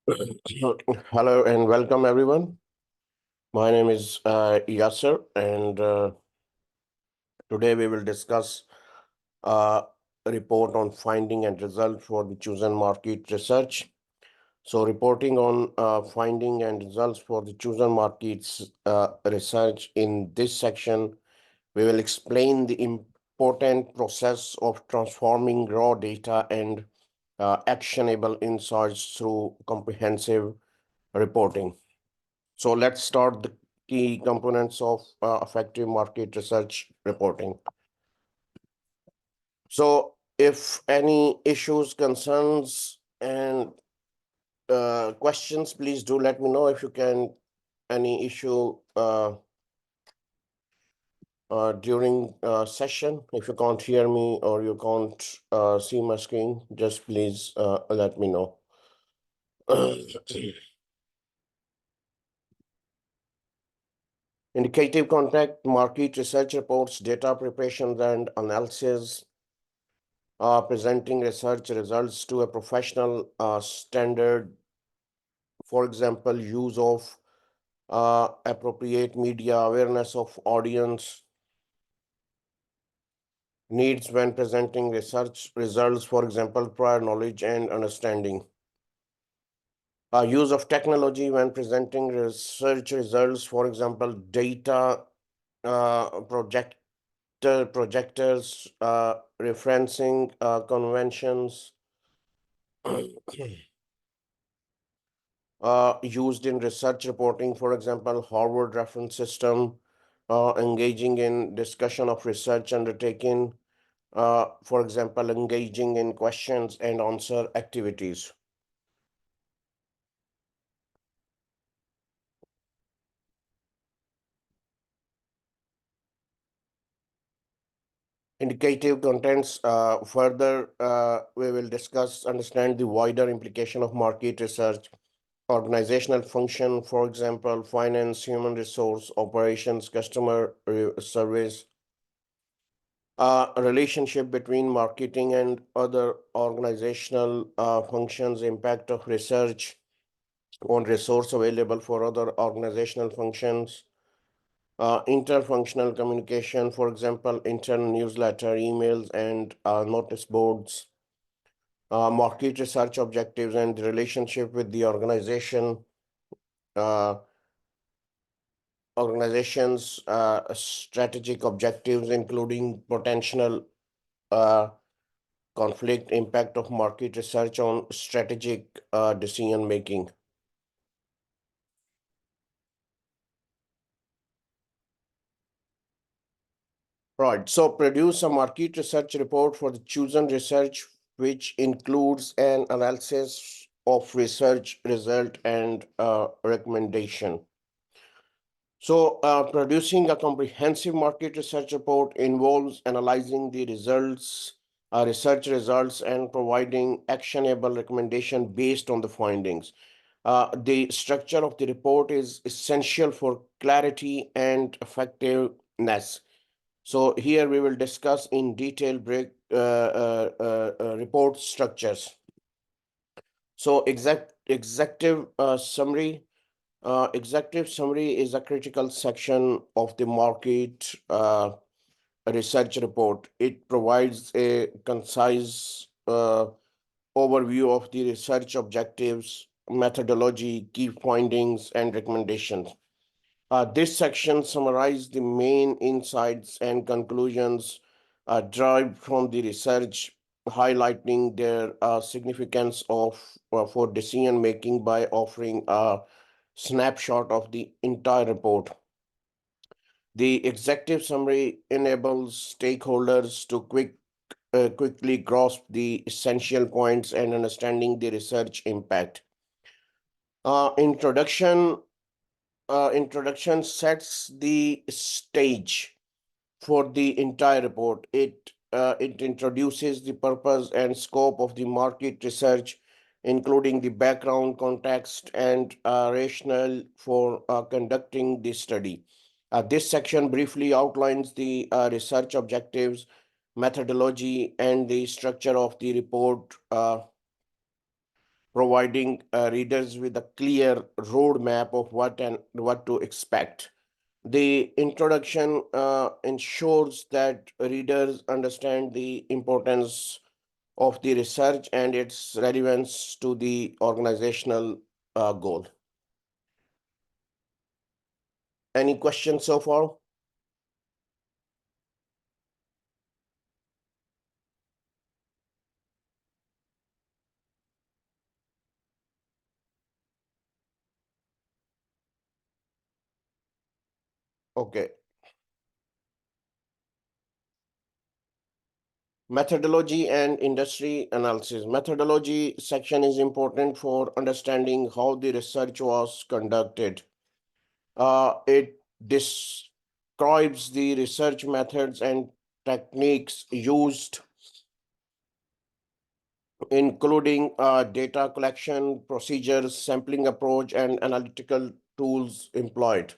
Hello and welcome everyone. My name is Yasser, and today we will discuss a report on finding and result for the chosen market research. So reporting on finding and results for the chosen markets research. In this section, we will explain the important process of transforming raw data and actionable insights through comprehensive reporting. So let's start the key components of effective market research reporting. So if any issues, concerns, and questions, please do let me know. If you can, any issue during session, if you can't hear me or you can't see my screen, just please let me know. Indicative contact, market research reports, data preparations and analysis, presenting research results to a professional standard, for example, use of appropriate media, awareness of audience needs when presenting research results, for example, prior knowledge and understanding. Use of technology when presenting research results, for example, data, projectors, referencing conventions, used in research reporting, for example, Harvard reference system, engaging in discussion of research undertaken, for example, engaging in questions and answer activities. Indicative contents, further, we will discuss, understand the wider implication of market research, organizational function, for example, finance, human resource, operations, customer service, a relationship between marketing and other organizational functions, impact of research on resource available for other organizational functions, interfunctional communication, for example, internal newsletter, emails, and notice boards, market research objectives and the relationship with the uh, organization's strategic objectives, including potential conflict, impact of market research on strategic decision making. Right. So produce a market research report for the chosen research, which includes an analysis of research result and recommendation. So producing a comprehensive market research report involves analyzing the results, research results, and providing actionable recommendation based on the findings. The structure of the report is essential for clarity and effectiveness. So here we will discuss in detail report structures. So executive summary. Executive summary is a critical section of the market research report. It provides a concise overview of the research objectives, methodology, key findings, and recommendations. This section summarizes the main insights and conclusions derived from the research, highlighting their significance for decision making by offering a snapshot of the entire report. The executive summary enables stakeholders to quickly grasp the essential points and understanding the research impact. Introduction sets the stage for the entire report. It introduces the purpose and scope of the market research, including the background, context, and rationale for conducting the study. This section briefly outlines the research objectives, methodology, and the structure of the report. providing readers with a clear roadmap of what to expect. The introduction ensures that readers understand the importance of the research and its relevance to the organizational goal. Any questions so far? Okay. Methodology and industry analysis. Methodology section is important for understanding how the research was conducted. It describes the research methods and techniques used, including data collection, procedures, sampling approach, and analytical tools employed.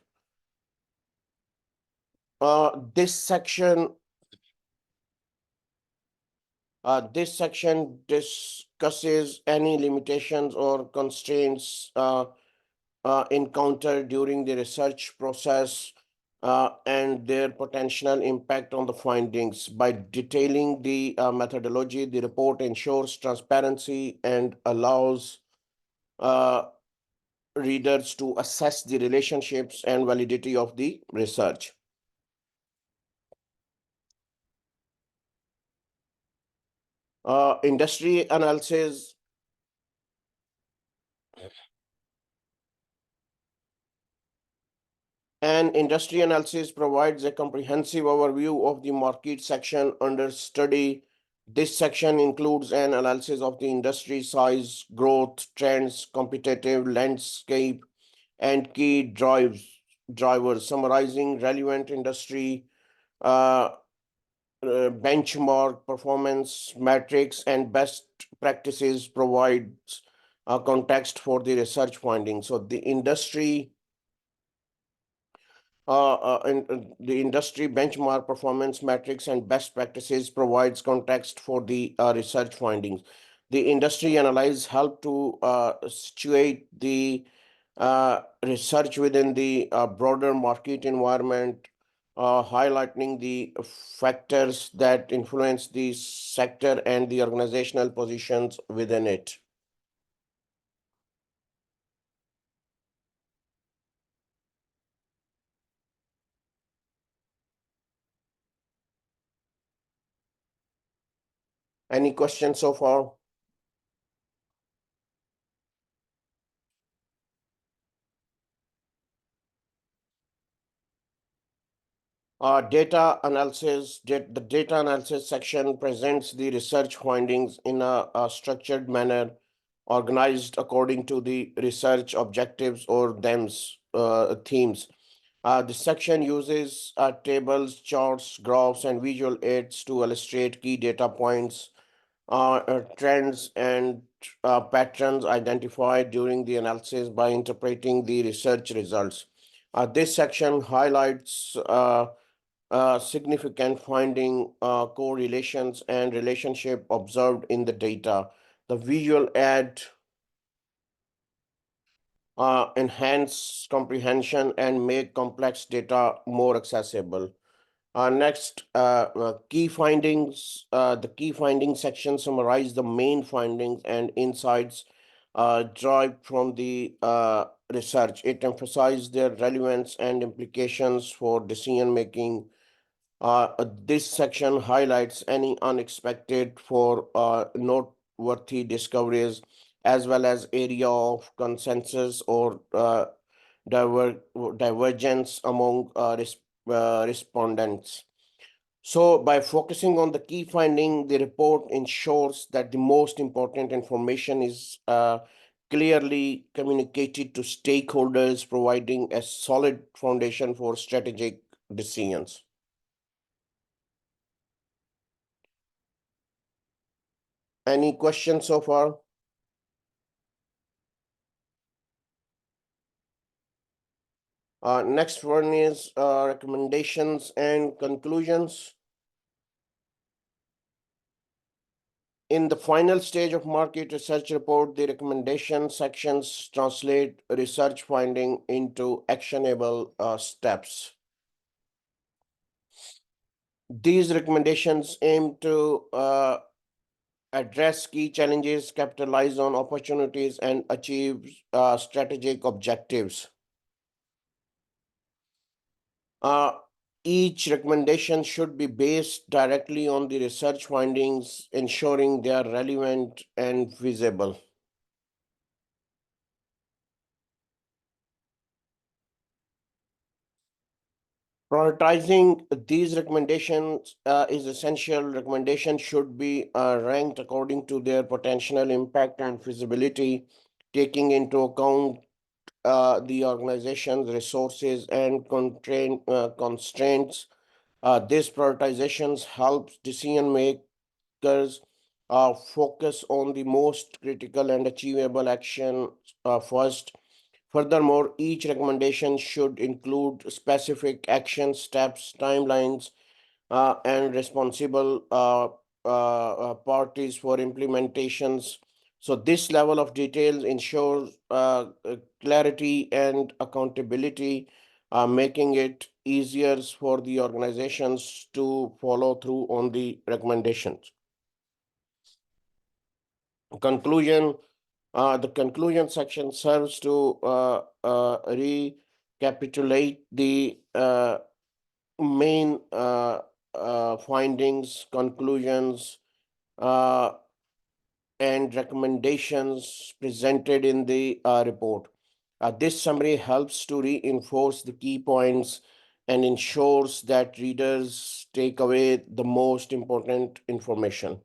This section discusses any limitations or constraints encountered during the research process and their potential impact on the findings. By detailing the methodology, the report ensures transparency and allows uh, readers to assess the relationships and validity of the research. Industry analysis. An industry analysis provides a comprehensive overview of the market section under study. This section includes an analysis of the industry size, growth, trends, competitive landscape, and key drivers, summarizing relevant industry uh, benchmark performance metrics and best practices, provides a context for the research findings. So the industry and the industry benchmark performance metrics and best practices provides context for the research findings. The industry analysis help to situate the research within the broader market environment, highlighting the factors that influence the sector and the organizational positions within it. Any questions so far? The data analysis section presents the research findings in a structured manner, organized according to the research objectives or themes. The section uses tables, charts, graphs, and visual aids to illustrate key data points, trends, and patterns identified during the analysis by interpreting the research results. This section highlights significant finding, correlations, and relationship observed in the data. The visual aid enhance comprehension and make complex data more accessible. Next, key findings. The key findings section summarize the main findings and insights derived from the research. It emphasizes their relevance and implications for decision making. This section highlights any unexpected for noteworthy discoveries, as well as area of consensus or diver divergence among respondents. So, by focusing on the key finding, the report ensures that the most important information is clearly communicated to stakeholders, providing a solid foundation for strategic decisions. Any questions so far? Next one is recommendations and conclusions. In the final stage of market research report, the recommendation sections translate research finding into actionable steps. These recommendations aim to address key challenges, capitalize on opportunities, and achieve strategic objectives. Uh, each recommendation should be based directly on the research findings, ensuring they are relevant and feasible. Prioritizing these recommendations is essential. Recommendations should be ranked according to their potential impact and feasibility, taking into account the organization's resources and constraints. This prioritizations helps decision makers focus on the most critical and achievable action first. Furthermore, each recommendation should include specific action steps, timelines, and responsible parties for implementations. So this level of detail ensures clarity and accountability, making it easier for the organizations to follow through on the recommendations. Conclusion. The conclusion section serves to recapitulate the main findings, conclusions, uh, and recommendations presented in the report. This summary helps to reinforce the key points and ensures that readers take away the most important information.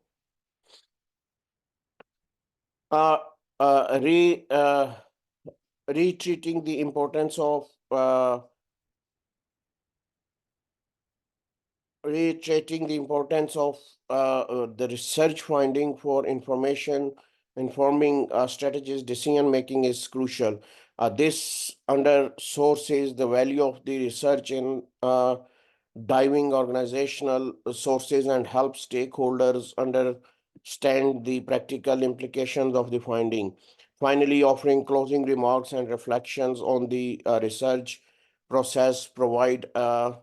Uh, uh, re, uh, Retreating the importance of reiterating the importance of the research finding for informing strategies decision making is crucial. This undersources the value of the research in diving organizational sources and helps stakeholders understand the practical implications of the finding. Finally, offering closing remarks and reflections on the research process provides a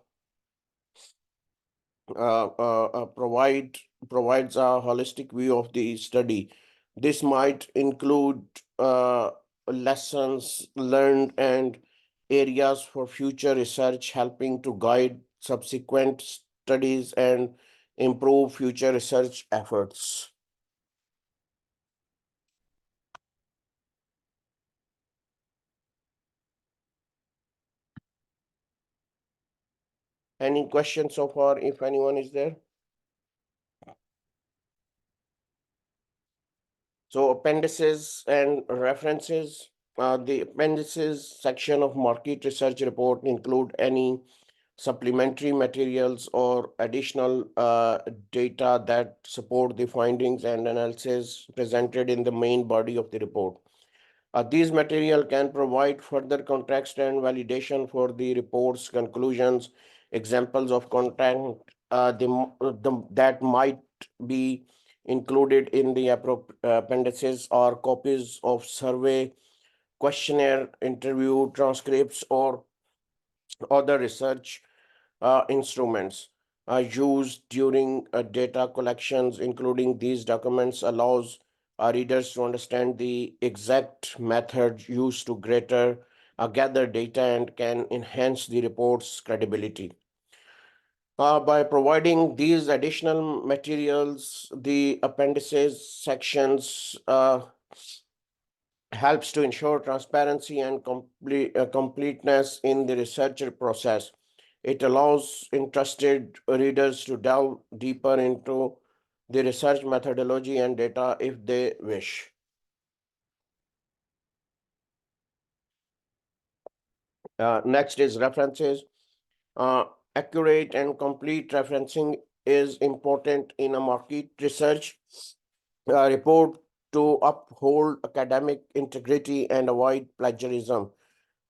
holistic view of the study. This might include lessons learned and areas for future research, helping to guide subsequent studies and improve future research efforts. Any questions so far, if anyone is there? So appendices and references. The appendices section of market research report include any supplementary materials or additional data that support the findings and analysis presented in the main body of the report. These material can provide further context and validation for the report's conclusions. Examples of content that might be included in the appendices are copies of survey, questionnaire, interview transcripts, or other research instruments used during data collections. Including these documents allows readers to understand the exact method used to gather data and can enhance the report's credibility. By providing these additional materials, the appendices sections helps to ensure transparency and completeness in the research process. It allows interested readers to delve deeper into the research methodology and data if they wish. Next is references. Uh, Accurate and complete referencing is important in a market research report to uphold academic integrity and avoid plagiarism.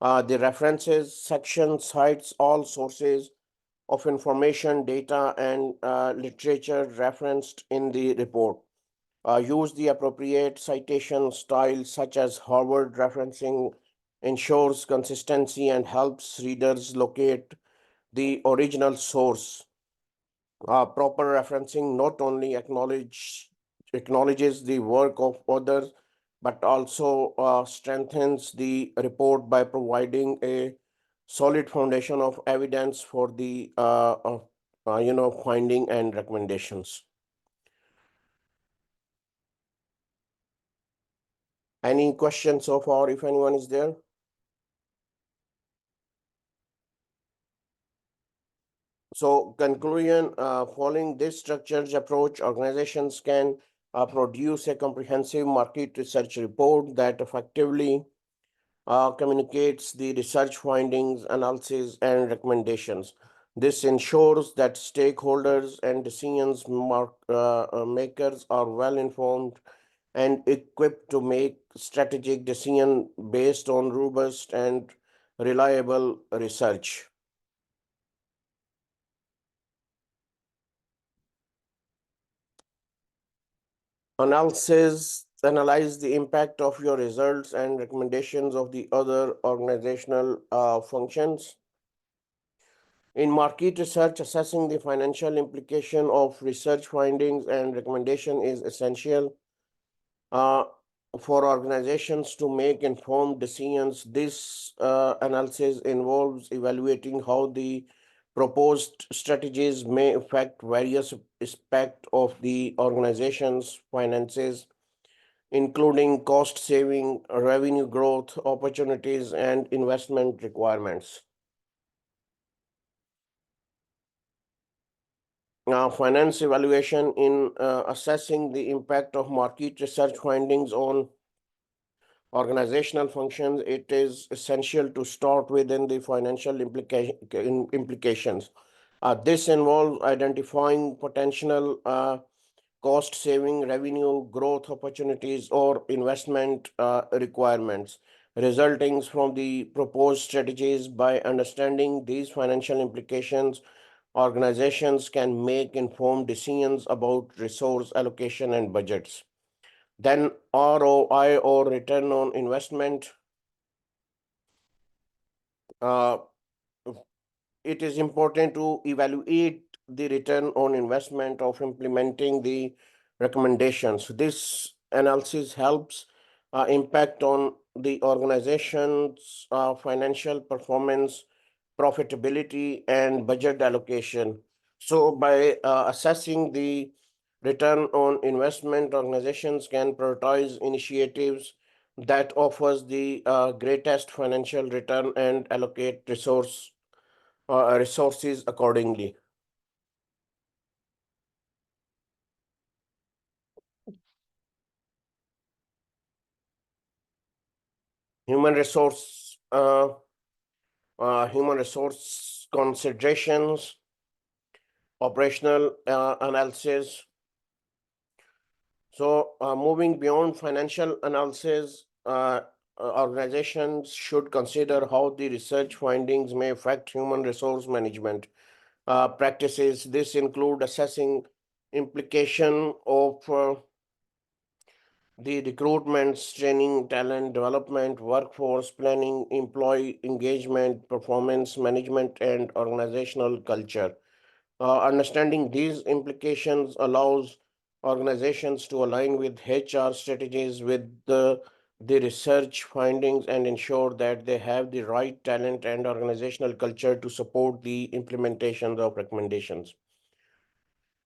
The references section cites all sources of information, data, and literature referenced in the report. Use the appropriate citation style, such as Harvard referencing, ensures consistency and helps readers locate the original source. Proper referencing not only acknowledges the work of others, but also strengthens the report by providing a solid foundation of evidence for the finding and recommendations. Any questions so far, if anyone is there? So conclusion, following this structured approach, organizations can produce a comprehensive market research report that effectively communicates the research findings, analysis, and recommendations. This ensures that stakeholders and makers are well informed and equipped to make strategic decisions based on robust and reliable research. Analyze the impact of your results and recommendations of the other organizational functions. In market research, assessing the financial implication of research findings and recommendation is essential uh, for organizations to make informed decisions. This analysis involves evaluating how the proposed strategies may affect various aspects of the organization's finances, including cost saving, revenue growth opportunities, and investment requirements. Finance evaluation in assessing the impact of market research findings on organizational functions, it is essential to start within the financial implications. This involves identifying potential cost saving, revenue growth opportunities, or investment requirements resulting from the proposed strategies. By understanding these financial implications, organizations can make informed decisions about resource allocation and budgets. Then ROI, or return on investment. Uh, it is important to evaluate the return on investment of implementing the recommendations. This analysis helps impact on the organization's financial performance, profitability, and budget allocation. So by assessing the return on investment, organizations can prioritize initiatives that offers the greatest financial return and allocate resources accordingly. Human resource human resource considerations, operational analysis. So moving beyond financial analysis, organizations should consider how the research findings may affect human resource management practices. This include assessing implication of the recruitment, training, talent development, workforce planning, employee engagement, performance management, and organizational culture. Understanding these implications allows organizations to align with HR strategies with the research findings and ensure that they have the right talent and organizational culture to support the implementation of recommendations.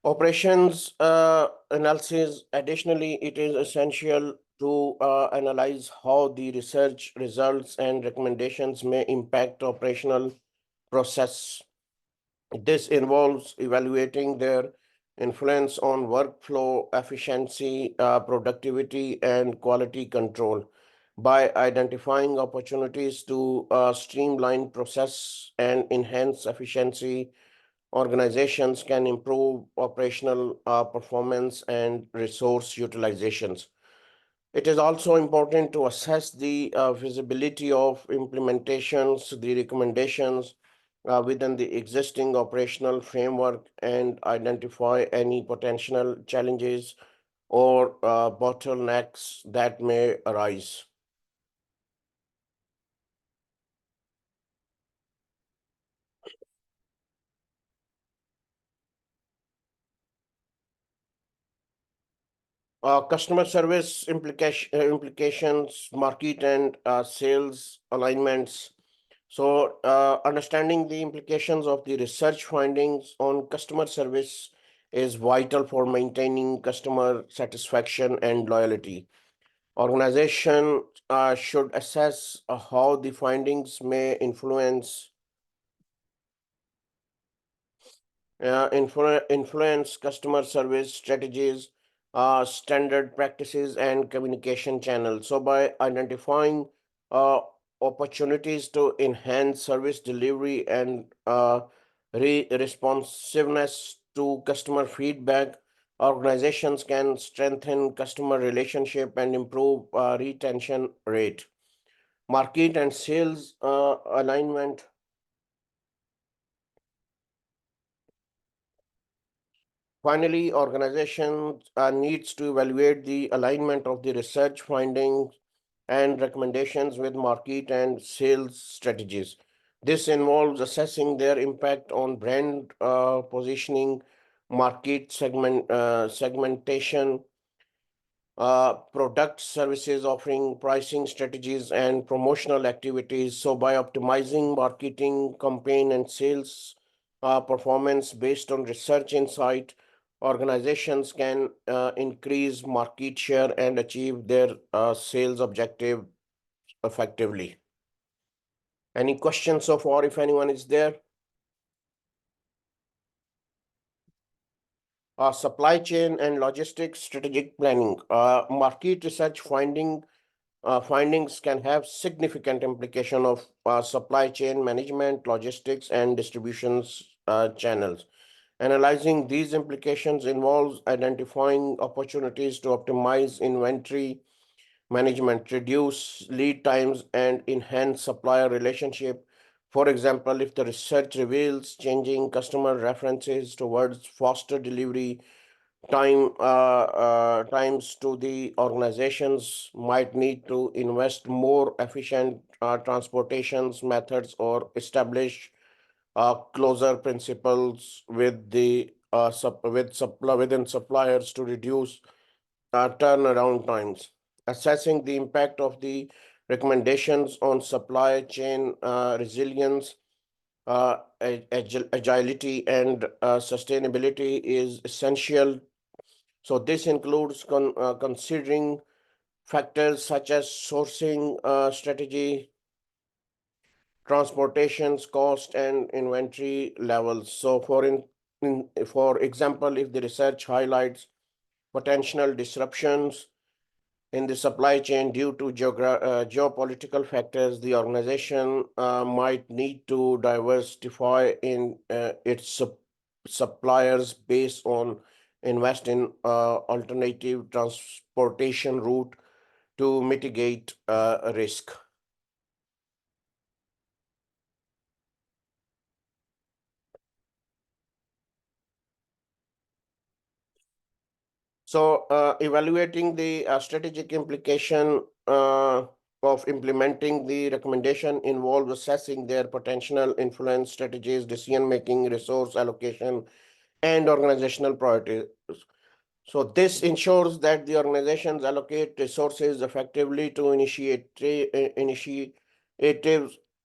Operations analysis. Additionally, it is essential to analyze how the research results and recommendations may impact operational process. This involves evaluating their influence on workflow efficiency, productivity, and quality control. By identifying opportunities to streamline process and enhance efficiency, organizations can improve operational performance and resource utilizations. It is also important to assess the visibility of implementations, the recommendations within the existing operational framework, and identify any potential challenges or bottlenecks that may arise. Customer service implications, market and sales alignments. So, understanding the implications of the research findings on customer service is vital for maintaining customer satisfaction and loyalty. Organization should assess how the findings may influence customer service strategies, standard practices, and communication channels. So, by identifying uh, opportunities to enhance service delivery and responsiveness to customer feedback, organizations can strengthen customer relationship and improve retention rate. Market and sales alignment. Finally, organization needs to evaluate the alignment of the research findings and recommendations with market and sales strategies. This involves assessing their impact on brand positioning, market segmentation, product services offering, pricing strategies, and promotional activities. So, by optimizing marketing, campaign, and sales performance based on research insight, organizations can increase market share and achieve their sales objective effectively. Any questions so far, if anyone is there? Supply chain and logistics strategic planning. Market research findings can have significant implication of supply chain management, logistics, and distributions channels. Analyzing these implications involves identifying opportunities to optimize inventory management, reduce lead times, and enhance supplier relationship. For example, if the research reveals changing customer references towards faster delivery times to the organizations might need to invest more efficient transportations methods or establish closer principles with the within suppliers to reduce turnaround times. Assessing the impact of the recommendations on supply chain resilience, agility, and sustainability is essential. So this includes considering factors such as sourcing strategy, transportation's cost, and inventory levels. So for example, if the research highlights potential disruptions in the supply chain due to geopolitical factors, the organization might need to diversify in its suppliers based on invest in alternative transportation route to mitigate risk. So, evaluating the strategic implication of implementing the recommendation involves assessing their potential influence, strategies, decision making, resource allocation, and organizational priorities. So, this ensures that the organizations allocate resources effectively to initiatives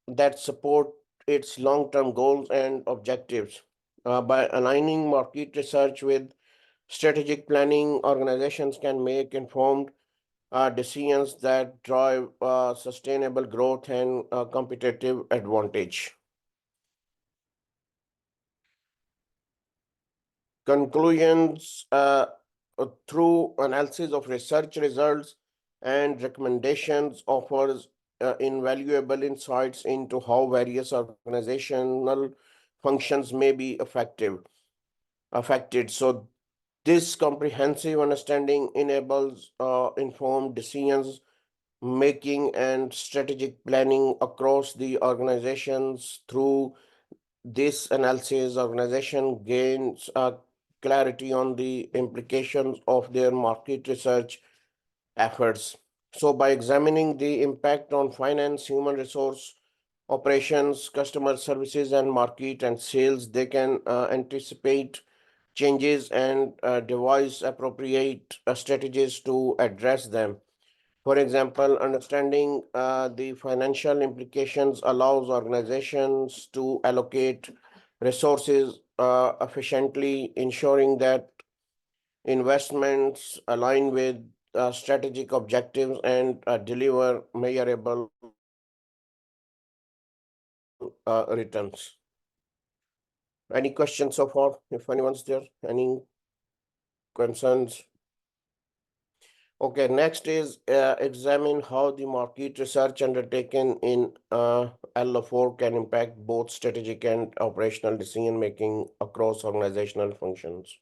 that support its long-term goals and objectives. By aligning market research with strategic planning, organizations can make informed decisions that drive sustainable growth and competitive advantage. Conclusions through analysis of research results and recommendations offers invaluable insights into how various organizational functions may be affected. So this comprehensive understanding enables informed decisions making and strategic planning across the organizations. Through this analysis, organization gains clarity on the implications of their market research efforts. So, by examining the impact on finance, human resource, operations, customer services, and market and sales, they can anticipate changes and devise appropriate strategies to address them. For example, understanding the financial implications allows organizations to allocate resources efficiently, ensuring that investments align with strategic objectives and deliver measurable returns. Any questions so far? If anyone's there, any concerns? Okay, next is examine how the market research undertaken in LO4 can impact both strategic and operational decision making across organizational functions.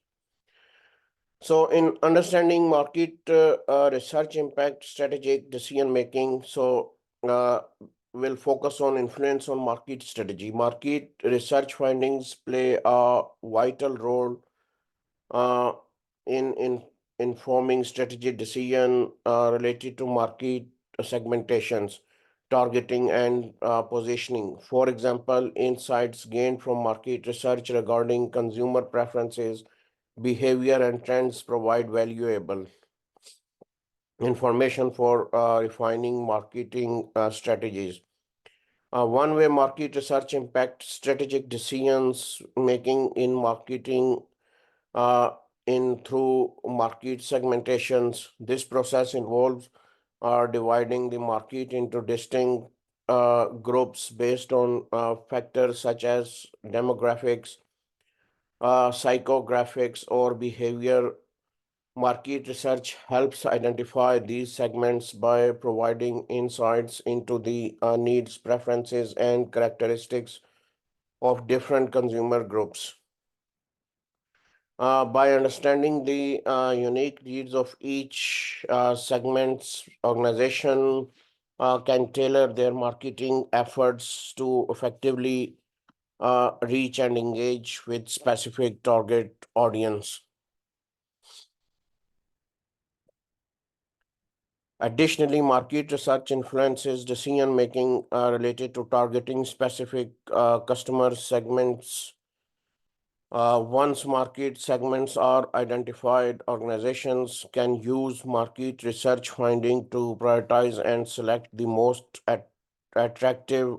So, in understanding market research impact strategic decision making, uh, we'll focus on influence on market strategy. Market research findings play a vital role uh, in informing strategic decision related to market segmentations, targeting, and positioning. For example, insights gained from market research regarding consumer preferences, behavior, and trends provide valuable information for refining marketing strategies. One way market research impacts strategic decisions making in marketing uh, in through market segmentations. This process involves dividing the market into distinct groups based on factors such as demographics, psychographics, or behavior. Market research helps identify these segments by providing insights into the needs, preferences, and characteristics of different consumer groups. By understanding the unique needs of each segment's organization can tailor their marketing efforts to effectively reach and engage with specific target audience. Additionally, market research influences decision making related to targeting specific customer segments. Once market segments are identified, organizations can use market research finding to prioritize and select the most attractive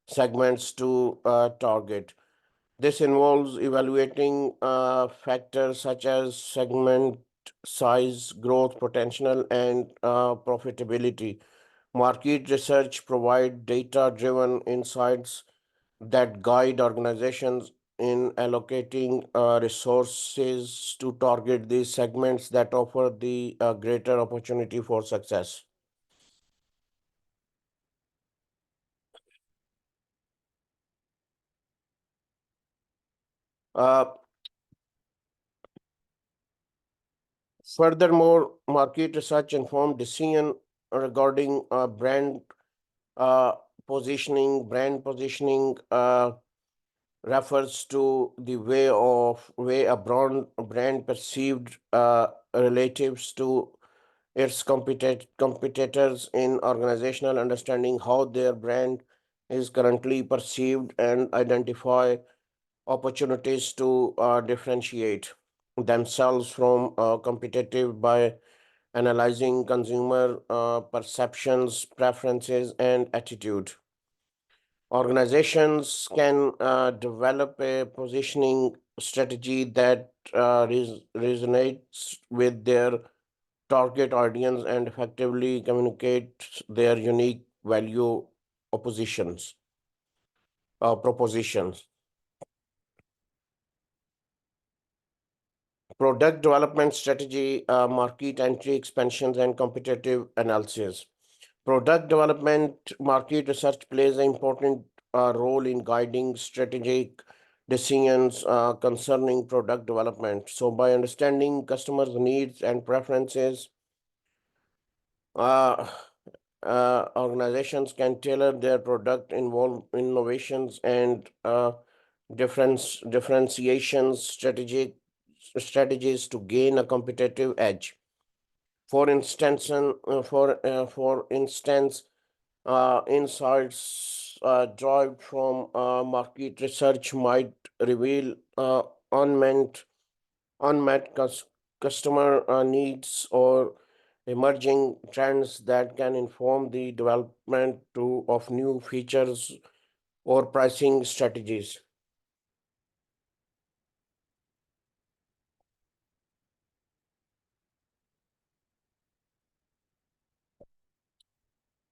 segments to target. This involves evaluating factors such as segment size, growth potential, and profitability. Market research provide data-driven insights that guide organizations in allocating resources to target these segments that offer the greater opportunity for success. Uh, Furthermore, market research informed decision regarding uh, brand positioning refers to the way a brand perceived relatives to its competitors in organizational understanding how their brand is currently perceived and identify opportunities to differentiate themselves from competitive by analyzing consumer perceptions, preferences, and attitude. Organizations can develop a positioning strategy that resonates with their target audience and effectively communicate their unique value propositions. Product development strategy, market entry expansions, and competitive analysis. Product development market research plays an important role in guiding strategic decisions concerning product development. So, by understanding customers' needs and preferences, uh, organizations can tailor their product involve innovations and differentiations strategies to gain a competitive edge. For instance, insights derived from market research might reveal unmet unmet customer needs or emerging trends that can inform the development of new features or pricing strategies.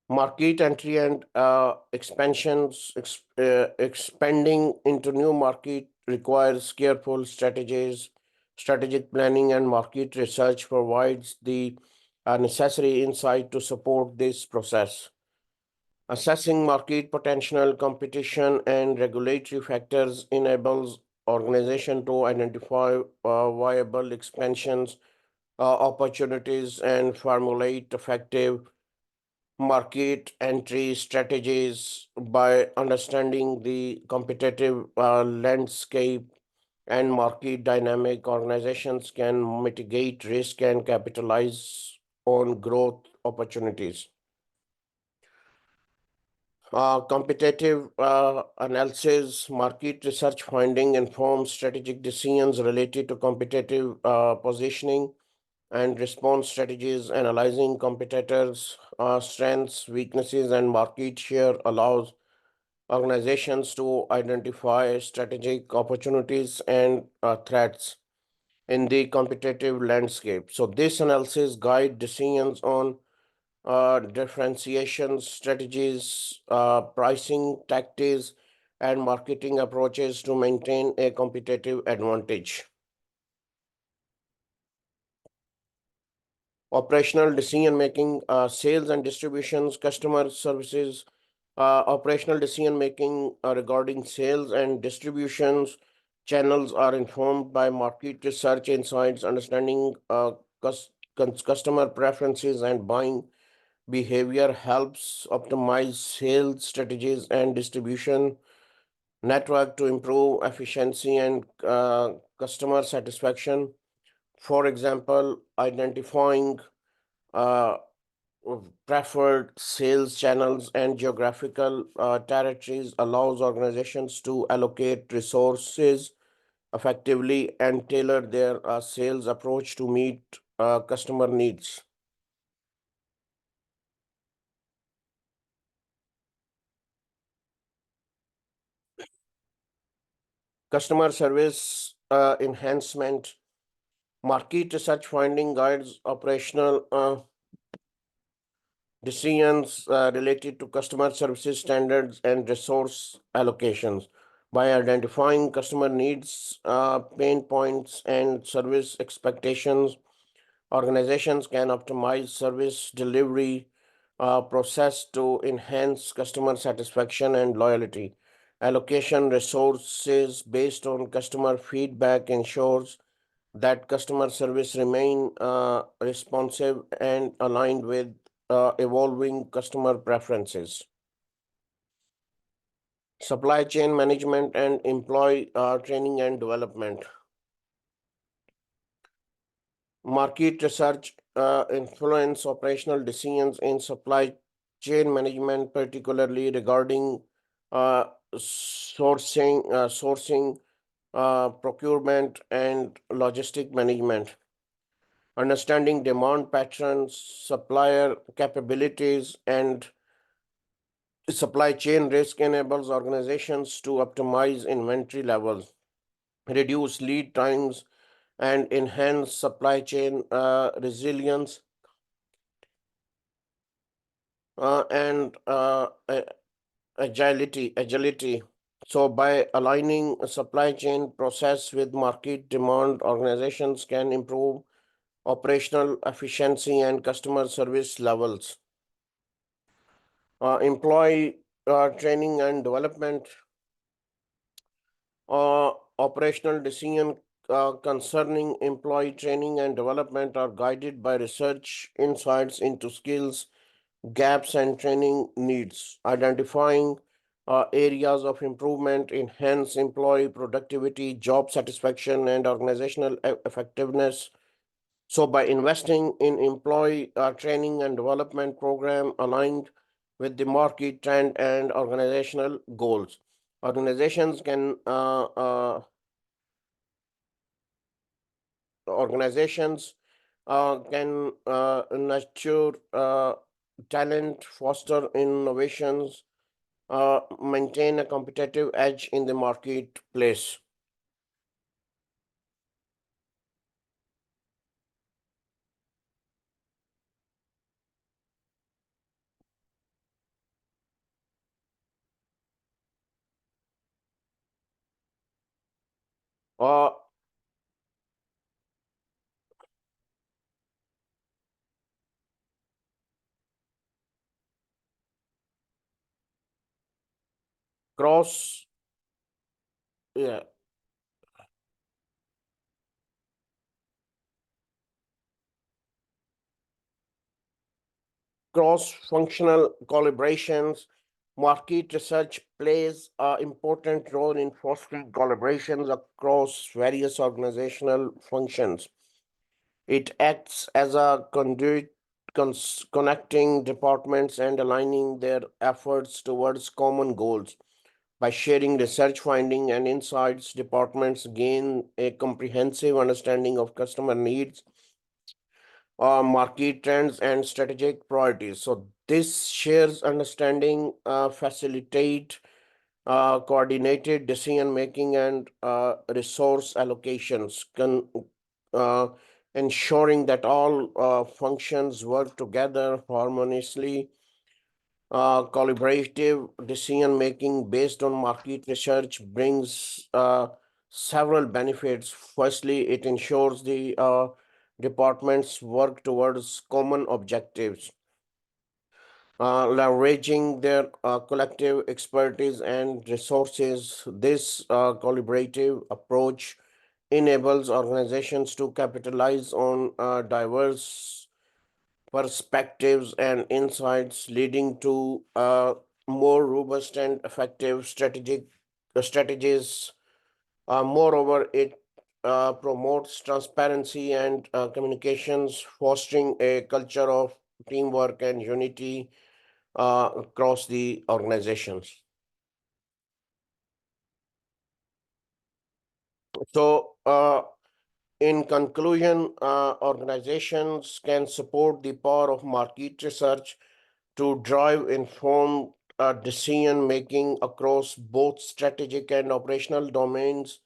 Market entry and expanding into new market requires careful strategic planning, and market research provides the necessary insight to support this process. Assessing market potential, competition, and regulatory factors enables organization to identify viable expansions opportunities and formulate effective market entry strategies. By understanding the competitive landscape and market dynamic, organizations can mitigate risk and capitalize on growth opportunities. Competitive analysis, market research finding informs strategic decisions related to competitive positioning and response strategies. Analyzing competitors' strengths, weaknesses, and market share allows organizations to identify strategic opportunities and threats in the competitive landscape. So this analysis guide decisions on differentiation strategies, pricing tactics, and marketing approaches to maintain a competitive advantage. Operational decision making, sales and distributions, customer services, operational decision making regarding sales and distributions channels are informed by market research insights, understanding customer preferences and buying behavior helps optimize sales strategies and distribution network to improve efficiency and customer satisfaction. For example, identifying uh, preferred sales channels and geographical territories allows organizations to allocate resources effectively and tailor their sales approach to meet customer needs. Customer service enhancement, market research finding guides operational decisions related to customer services standards and resource allocations. By identifying customer needs, pain points, and service expectations, organizations can optimize service delivery process to enhance customer satisfaction and loyalty. Allocation resources based on customer feedback ensures that customer service remain responsive and aligned with evolving customer preferences. Supply chain management and employee training and development. Market research influence operational decisions in supply chain management, particularly regarding uh, sourcing, procurement, and logistic management. Understanding demand patterns, supplier capabilities, and supply chain risk enables organizations to optimize inventory levels, reduce lead times, and enhance supply chain resilience and agility. So by aligning a supply chain process with market demand, organizations can improve operational efficiency and customer service levels. Employee training and development, uh, operational decision concerning employee training and development are guided by research insights into skills, gaps, and training needs. Identifying areas of improvement, enhance employee productivity, job satisfaction, and organizational effectiveness. So by investing in employee training and development program aligned with the market trend and organizational goals, organizations can organizations can nurture talent, foster innovations, maintain a competitive edge in the marketplace. Uh, cross, yeah, cross-functional collaborations. Market research plays an important role in fostering collaborations across various organizational functions. It acts as a conduit connecting departments and aligning their efforts towards common goals. By sharing research findings and insights, departments gain a comprehensive understanding of customer needs, market trends, and strategic priorities. So this shares understanding facilitate coordinated decision making and resource allocations, uh, ensuring that all functions work together harmoniously. Collaborative decision making based on market research brings several benefits. Firstly, it ensures the departments work towards common objectives, leveraging their collective expertise and resources. This collaborative approach enables organizations to capitalize on diverse perspectives and insights, leading to more robust and effective strategies. Moreover, it promotes transparency and communications, fostering a culture of teamwork and unity across the organizations. So, in conclusion, organizations can support the power of market research to drive informed decision making across both strategic and operational domains.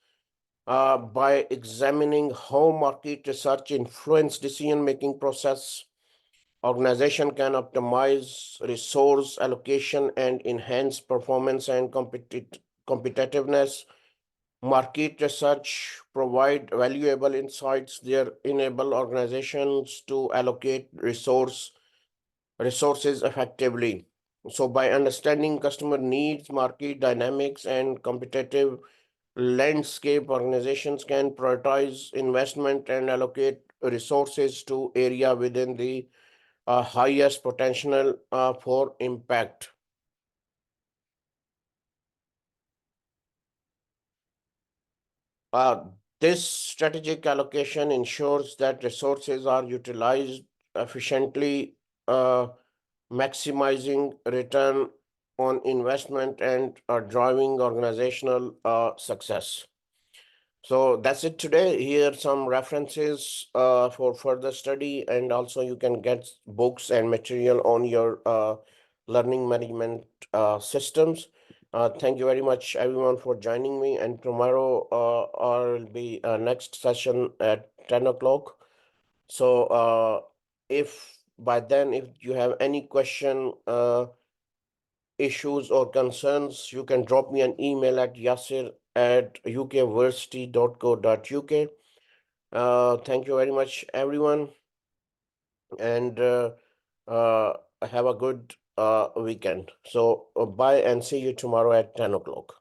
By examining how market research influence decision making process, organization can optimize resource allocation and enhance performance and competitiveness. Market research provide valuable insights that enable organizations to allocate resources effectively. So by understanding customer needs, market dynamics, and competitive landscape, organizations can prioritize investment and allocate resources to area within the highest potential for impact. Uh, this strategic allocation ensures that resources are utilized efficiently, uh, maximizing return on investment and driving organizational success. So that's it today. Here are some references for further study, and also you can get books and material on your learning management systems. Thank you very much, everyone, for joining me. And tomorrow will be next session at 10 o'clock. So if by then, if you have any question, issues or concerns, you can drop me an email at yasir@ukversity.co.uk. Thank you very much, everyone, and have a good weekend. So bye and see you tomorrow at 10 o'clock.